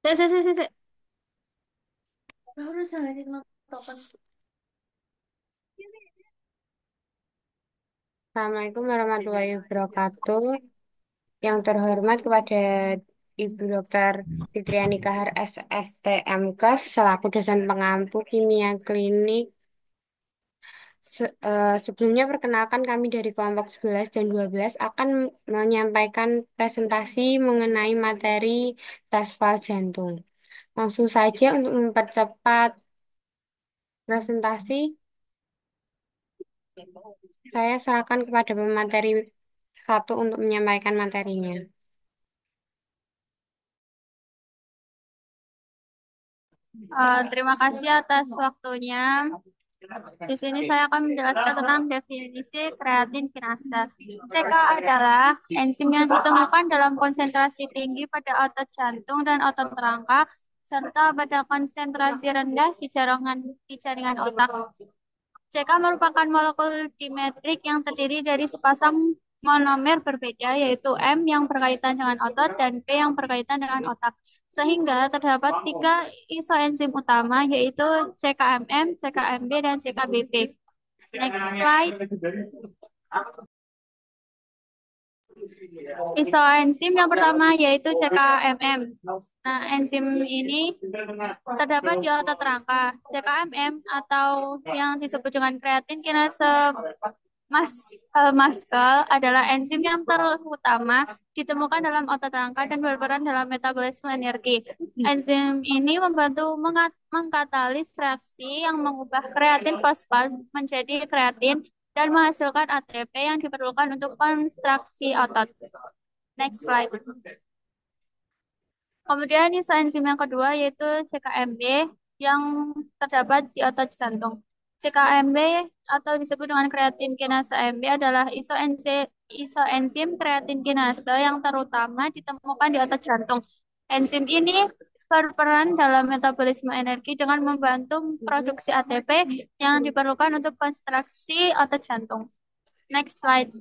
Sik, sik, sik, sik, sik. Harus ada yang notokan. Assalamualaikum warahmatullahi wabarakatuh. Yang terhormat kepada Ibu Dokter Fitriani Kahar SSTMKes selaku dosen pengampu kimia klinik. Sebelumnya perkenalkan kami dari kelompok 11 dan 12 akan menyampaikan presentasi mengenai materi tes fal jantung. Langsung saja untuk mempercepat presentasi, saya serahkan kepada pemateri satu untuk menyampaikan materinya. Terima kasih atas waktunya. Di sini saya akan menjelaskan tentang definisi kreatin kinase. CK adalah enzim yang ditemukan dalam konsentrasi tinggi pada otot jantung dan otot rangka, serta pada konsentrasi rendah di jaringan otak. CK merupakan molekul dimetrik yang terdiri dari sepasang monomer berbeda, yaitu M yang berkaitan dengan otot dan P yang berkaitan dengan otak. Sehingga terdapat tiga isoenzim utama, yaitu CKMM, CKMB, dan CKBP. Next slide. Isoenzim yang pertama yaitu CKMM. Nah, enzim ini terdapat di otot rangka. CKMM atau yang disebut dengan kreatin kinase Mas, muscle adalah enzim yang terutama ditemukan dalam otot rangka dan berperan dalam metabolisme energi. Enzim ini membantu mengkatalis reaksi yang mengubah kreatin fosfat menjadi kreatin dan menghasilkan ATP yang diperlukan untuk konstruksi otot. Next slide. Kemudian isoenzim yang kedua yaitu CKMB yang terdapat di otot jantung. CKMB atau disebut dengan kreatin kinase MB adalah isoenzim kreatin kinase yang terutama ditemukan di otot jantung. Enzim ini berperan dalam metabolisme energi dengan membantu produksi ATP yang diperlukan untuk konstruksi otot jantung. Next slide.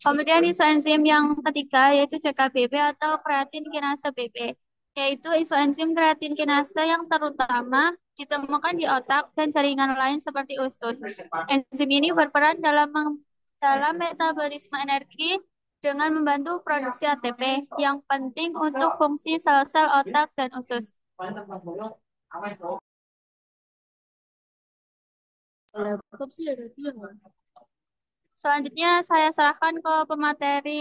Kemudian isoenzim yang ketiga yaitu CKBB atau kreatin kinase BB, yaitu isoenzim kreatin kinase yang terutama ditemukan di otak dan jaringan lain seperti usus. Enzim ini berperan dalam metabolisme energi dengan membantu produksi ATP yang penting untuk fungsi sel-sel otak dan usus. Selanjutnya saya serahkan ke pemateri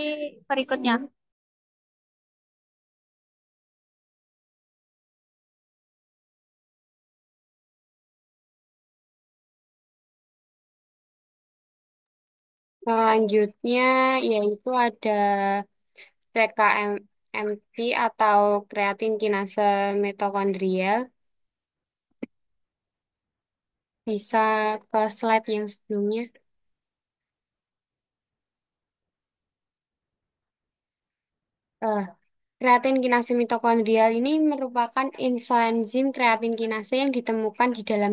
berikutnya. Selanjutnya yaitu ada CKMT atau kreatin kinase mitokondrial. Bisa ke slide yang sebelumnya. Eh, Kreatin kinase mitokondrial ini merupakan isoenzim kreatin kinase yang ditemukan di dalam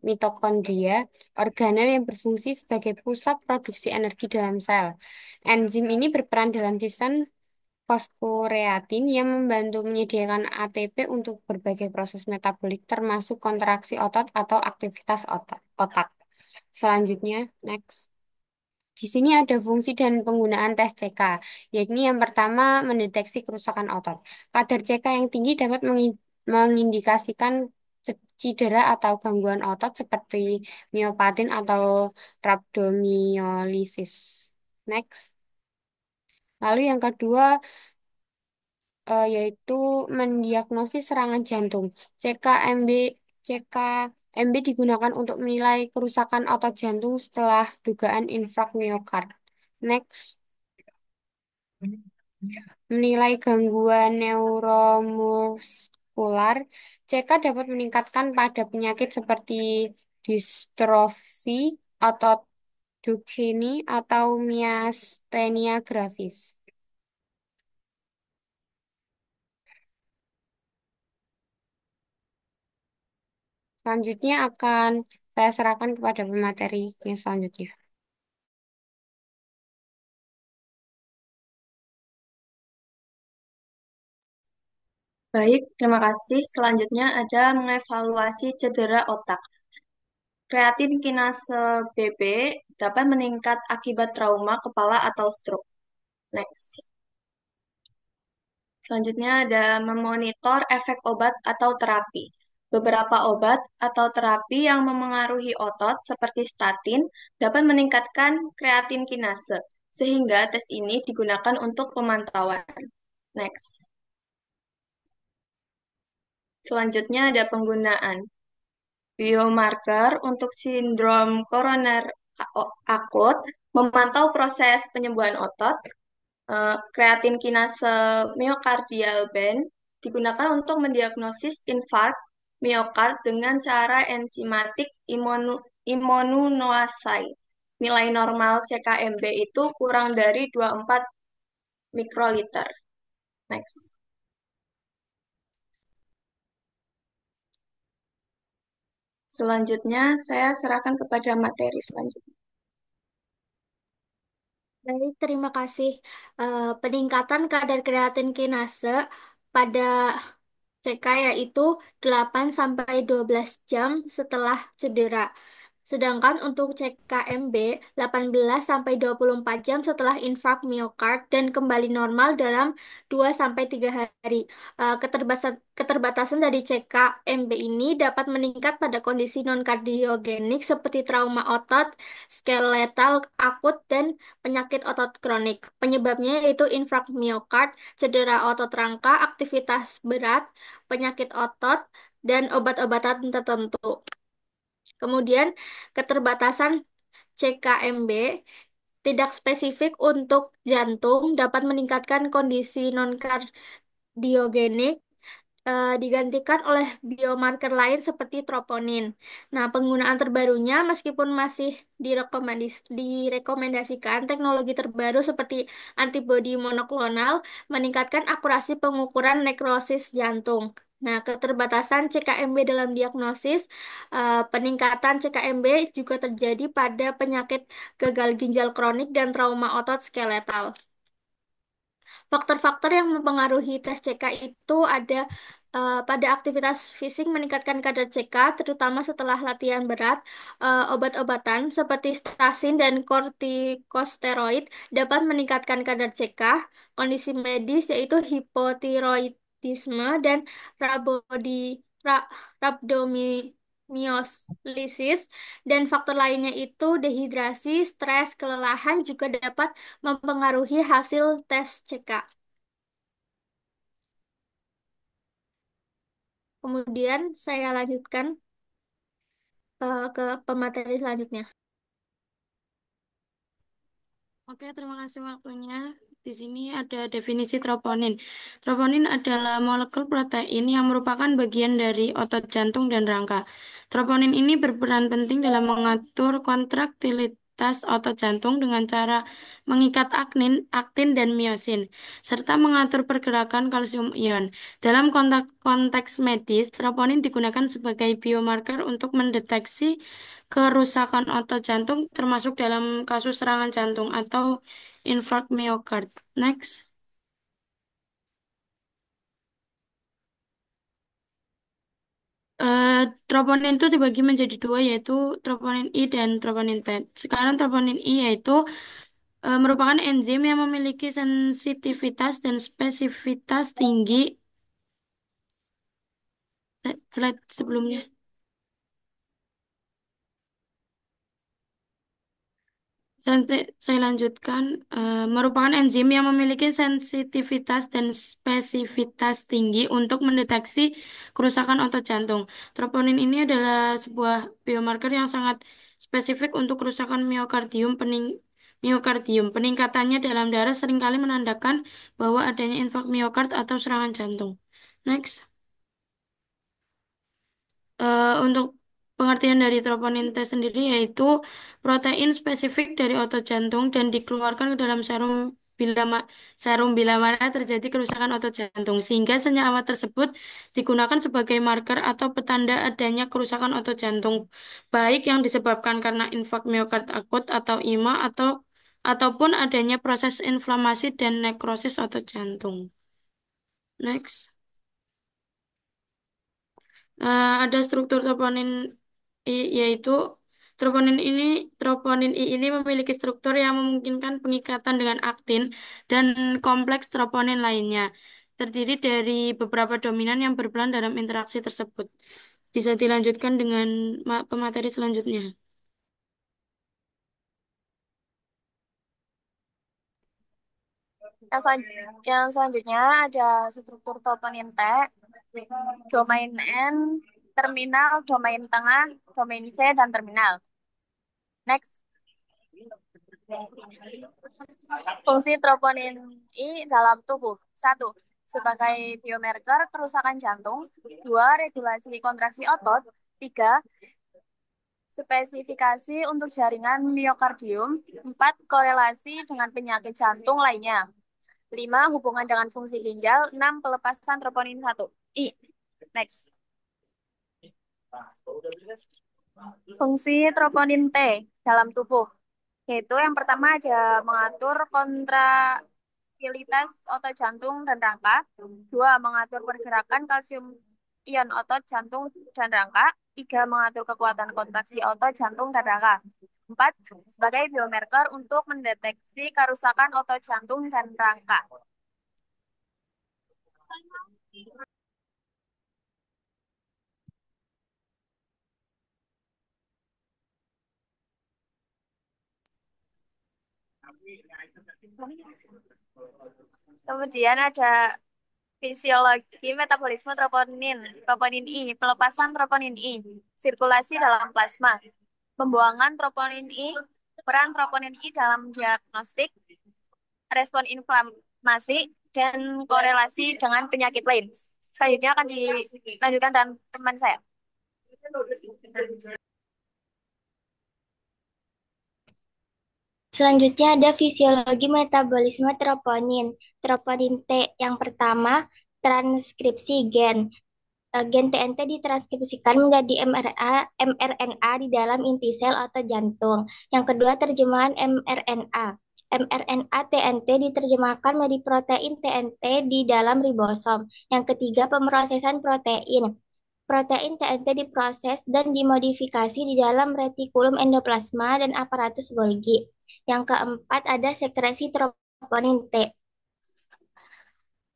mitokondria, organel yang berfungsi sebagai pusat produksi energi dalam sel. Enzim ini berperan dalam sistem fosforeatin yang membantu menyediakan ATP untuk berbagai proses metabolik termasuk kontraksi otot atau aktivitas otak. Selanjutnya, next. Di sini ada fungsi dan penggunaan tes CK, yakni yang pertama mendeteksi kerusakan otot. Kadar CK yang tinggi dapat mengindikasikan cedera atau gangguan otot seperti miopatin atau rhabdomyolysis. Next. Lalu yang kedua yaitu mendiagnosis serangan jantung. CKMB CKMB digunakan untuk menilai kerusakan otot jantung setelah dugaan infark miokard. Next, menilai gangguan neuromuskular. CK dapat meningkatkan pada penyakit seperti distrofi otot Duchenne atau miastenia gravis. Selanjutnya akan saya serahkan kepada pemateri yang selanjutnya. Baik, terima kasih. Selanjutnya ada mengevaluasi cedera otak. Kreatin kinase BB dapat meningkat akibat trauma kepala atau stroke. Next. Selanjutnya ada memonitor efek obat atau terapi. Beberapa obat atau terapi yang memengaruhi otot seperti statin dapat meningkatkan kreatin kinase, sehingga tes ini digunakan untuk pemantauan. Next. Selanjutnya ada penggunaan biomarker untuk sindrom koroner akut, memantau proses penyembuhan otot. Kreatin kinase myocardial band digunakan untuk mendiagnosis infark miokard dengan cara enzimatik immunoassay. Nilai normal CKMB itu kurang dari 24 mikroliter. Next. Selanjutnya, saya serahkan kepada materi selanjutnya. Baik, terima kasih. Peningkatan kadar kreatin kinase pada CK yaitu 8 sampai 12 jam setelah cedera. Sedangkan untuk CKMB 18 sampai 24 jam setelah infark miokard dan kembali normal dalam 2 sampai 3 hari. Keterbatasan dari CKMB ini dapat meningkat pada kondisi non-kardiogenik seperti trauma otot, skeletal akut, dan penyakit otot kronik. Penyebabnya yaitu infark miokard, cedera otot rangka, aktivitas berat, penyakit otot, dan obat-obatan tertentu. Kemudian, keterbatasan CKMB tidak spesifik untuk jantung dapat meningkatkan kondisi non-kardiogenik, digantikan oleh biomarker lain seperti troponin. Nah, penggunaan terbarunya meskipun masih direkomendasikan teknologi terbaru seperti antibodi monoklonal meningkatkan akurasi pengukuran nekrosis jantung. Nah, keterbatasan CKMB dalam diagnosis, peningkatan CKMB juga terjadi pada penyakit gagal ginjal kronik dan trauma otot skeletal. Faktor-faktor yang mempengaruhi tes CK itu ada pada aktivitas fisik meningkatkan kadar CK, terutama setelah latihan berat. Obat-obatan seperti statin dan kortikosteroid dapat meningkatkan kadar CK. Kondisi medis yaitu hipotiroidisme dan rabodi, ra- rhabdomyolysis dan faktor lainnya itu dehidrasi, stres, kelelahan juga dapat mempengaruhi hasil tes CK. Kemudian saya lanjutkan ke pemateri selanjutnya. Oke, terima kasih waktunya. Di sini ada definisi troponin. Troponin adalah molekul protein yang merupakan bagian dari otot jantung dan rangka. Troponin ini berperan penting dalam mengatur kontraktilitas otot jantung dengan cara mengikat aktin dan miosin, serta mengatur pergerakan kalsium ion. Dalam konteks medis, troponin digunakan sebagai biomarker untuk mendeteksi kerusakan otot jantung termasuk dalam kasus serangan jantung atau infark miokard. Next. Eh, Troponin itu dibagi menjadi dua yaitu troponin I dan troponin T. Sekarang troponin I yaitu merupakan enzim yang memiliki sensitivitas dan spesifitas tinggi. Slide sebelumnya. Saya lanjutkan, merupakan enzim yang memiliki sensitivitas dan spesifitas tinggi untuk mendeteksi kerusakan otot jantung. Troponin ini adalah sebuah biomarker yang sangat spesifik untuk kerusakan miokardium. Peningkatannya dalam darah seringkali menandakan bahwa adanya infark miokard atau serangan jantung. Next. Untuk pengertian dari troponin T sendiri yaitu protein spesifik dari otot jantung dan dikeluarkan ke dalam serum bila mana terjadi kerusakan otot jantung sehingga senyawa tersebut digunakan sebagai marker atau petanda adanya kerusakan otot jantung baik yang disebabkan karena infark miokard akut atau IMA ataupun adanya proses inflamasi dan nekrosis otot jantung. Next. Ada struktur troponin I, yaitu troponin I ini memiliki struktur yang memungkinkan pengikatan dengan aktin dan kompleks troponin lainnya. Terdiri dari beberapa dominan yang berperan dalam interaksi tersebut. Bisa dilanjutkan dengan pemateri selanjutnya. Yang selanjutnya ada struktur toponim T, domain N, terminal, domain tengah, domain C, dan terminal. Next. Fungsi troponin I dalam tubuh. Satu, sebagai biomarker kerusakan jantung. Dua, regulasi kontraksi otot. Tiga, spesifikasi untuk jaringan miokardium. Empat, korelasi dengan penyakit jantung lainnya. Lima, hubungan dengan fungsi ginjal. Enam, pelepasan troponin 1. I. Next. Fungsi troponin T dalam tubuh. Yaitu yang pertama ada mengatur kontraktilitas otot jantung dan rangka. Dua, mengatur pergerakan kalsium ion otot jantung dan rangka. Tiga, mengatur kekuatan kontraksi otot jantung dan rangka. Empat, sebagai biomarker untuk mendeteksi kerusakan otot jantung dan rangka. Kemudian ada fisiologi metabolisme troponin, troponin I, pelepasan troponin I, sirkulasi dalam plasma, pembuangan troponin I, peran troponin I dalam diagnostik, respon inflamasi, dan korelasi dengan penyakit lain. Selanjutnya akan dilanjutkan dengan teman saya. Selanjutnya ada fisiologi metabolisme troponin. Troponin T yang pertama, transkripsi gen. Gen TNT ditranskripsikan menjadi mRNA di dalam inti sel otot jantung. Yang kedua, terjemahan mRNA. mRNA TNT diterjemahkan menjadi protein TNT di dalam ribosom. Yang ketiga, pemrosesan protein. Protein TNT diproses dan dimodifikasi di dalam retikulum endoplasma dan aparatus Golgi. Yang keempat, ada sekresi troponin T.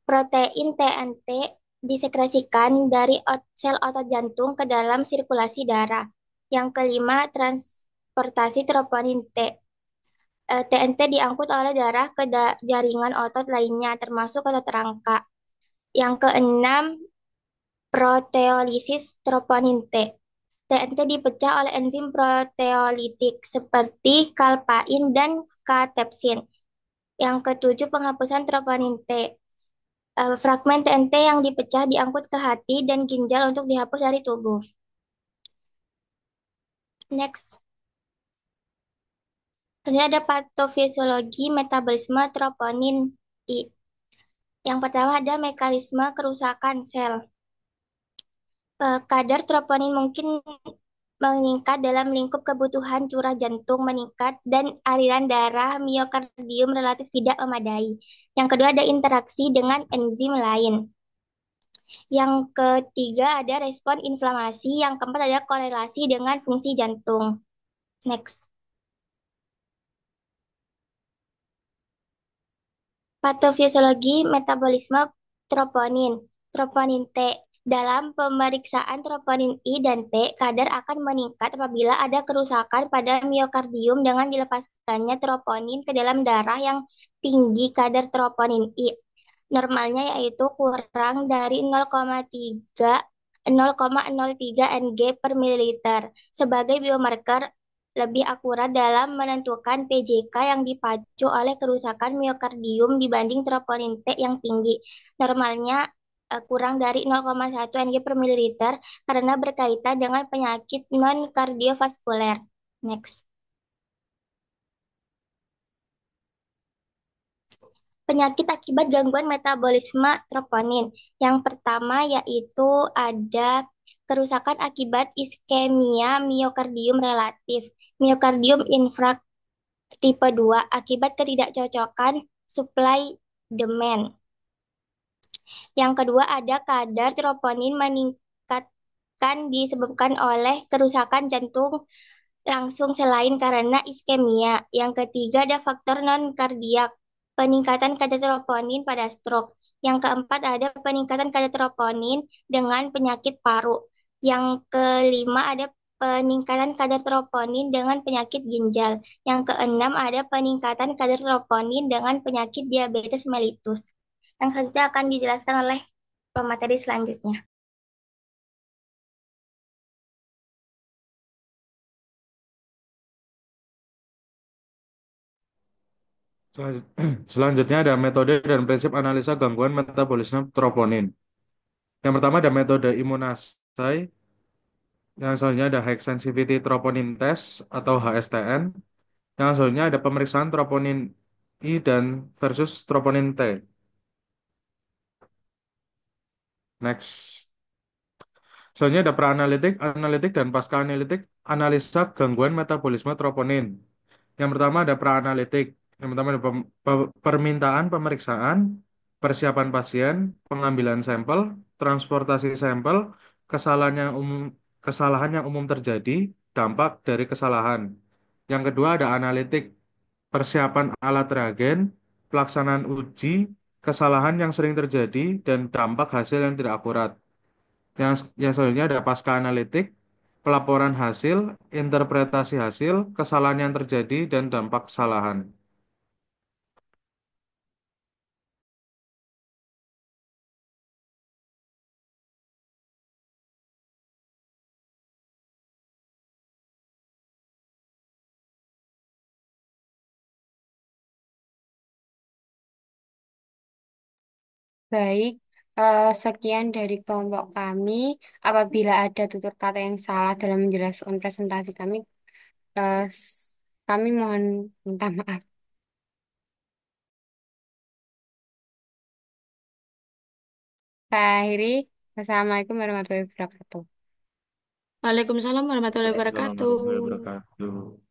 Protein TNT disekresikan dari sel otot jantung ke dalam sirkulasi darah. Yang kelima, transportasi troponin T. TNT diangkut oleh darah ke jaringan otot lainnya, termasuk otot rangka. Yang keenam, proteolisis troponin T. TNT dipecah oleh enzim proteolitik seperti kalpain dan katepsin. Yang ketujuh, penghapusan troponin T. Fragmen TNT yang dipecah diangkut ke hati dan ginjal untuk dihapus dari tubuh. Next. Selanjutnya ada patofisiologi metabolisme troponin I. Yang pertama ada mekanisme kerusakan sel. Kadar troponin mungkin meningkat dalam lingkup kebutuhan curah jantung meningkat dan aliran darah miokardium relatif tidak memadai. Yang kedua ada interaksi dengan enzim lain. Yang ketiga ada respon inflamasi. Yang keempat ada korelasi dengan fungsi jantung. Next. Patofisiologi metabolisme troponin. Troponin T. Dalam pemeriksaan troponin I dan T, kadar akan meningkat apabila ada kerusakan pada miokardium dengan dilepaskannya troponin ke dalam darah yang tinggi kadar troponin I. Normalnya yaitu kurang dari 0,03 Ng per mililiter. Sebagai biomarker lebih akurat dalam menentukan PJK yang dipacu oleh kerusakan miokardium dibanding troponin T yang tinggi. Normalnya kurang dari 0,1 Ng per mililiter karena berkaitan dengan penyakit non-kardiovaskuler. Next. Penyakit akibat gangguan metabolisme troponin. Yang pertama yaitu ada kerusakan akibat iskemia miokardium relatif, miokardium infark tipe 2 akibat ketidakcocokan supply demand. Yang kedua ada kadar troponin meningkat kan disebabkan oleh kerusakan jantung langsung selain karena iskemia. Yang ketiga ada faktor non-kardiak, peningkatan kadar troponin pada stroke. Yang keempat ada peningkatan kadar troponin dengan penyakit paru. Yang kelima ada peningkatan kadar troponin dengan penyakit ginjal. Yang keenam ada peningkatan kadar troponin dengan penyakit diabetes mellitus. Yang selanjutnya akan dijelaskan oleh pemateri selanjutnya. Selanjutnya ada metode dan prinsip analisa gangguan metabolisme troponin. Yang pertama ada metode imunoassay, yang selanjutnya ada High Sensitivity Troponin Test atau HSTN, yang selanjutnya ada pemeriksaan troponin I dan versus troponin T. Next. Selanjutnya ada pra-analitik, analitik, dan pasca-analitik analisa gangguan metabolisme troponin. Yang pertama ada pra-analitik. Yang pertama ada permintaan pemeriksaan, persiapan pasien, pengambilan sampel, transportasi sampel, kesalahan yang umum, kesalahan yang umum terjadi, dampak dari kesalahan. Yang kedua ada analitik, persiapan alat reagen, pelaksanaan uji, kesalahan yang sering terjadi, dan dampak hasil yang tidak akurat. Yang selanjutnya ada pasca analitik, pelaporan hasil, interpretasi hasil, kesalahan yang terjadi, dan dampak kesalahan. Baik, sekian dari kelompok kami. Apabila ada tutur kata yang salah dalam menjelaskan presentasi kami, kami mohon minta maaf. Saya akhiri. Wassalamualaikum warahmatullahi wabarakatuh. Waalaikumsalam warahmatullahi Assalamualaikum warahmatullahi wabarakatuh. wabarakatuh.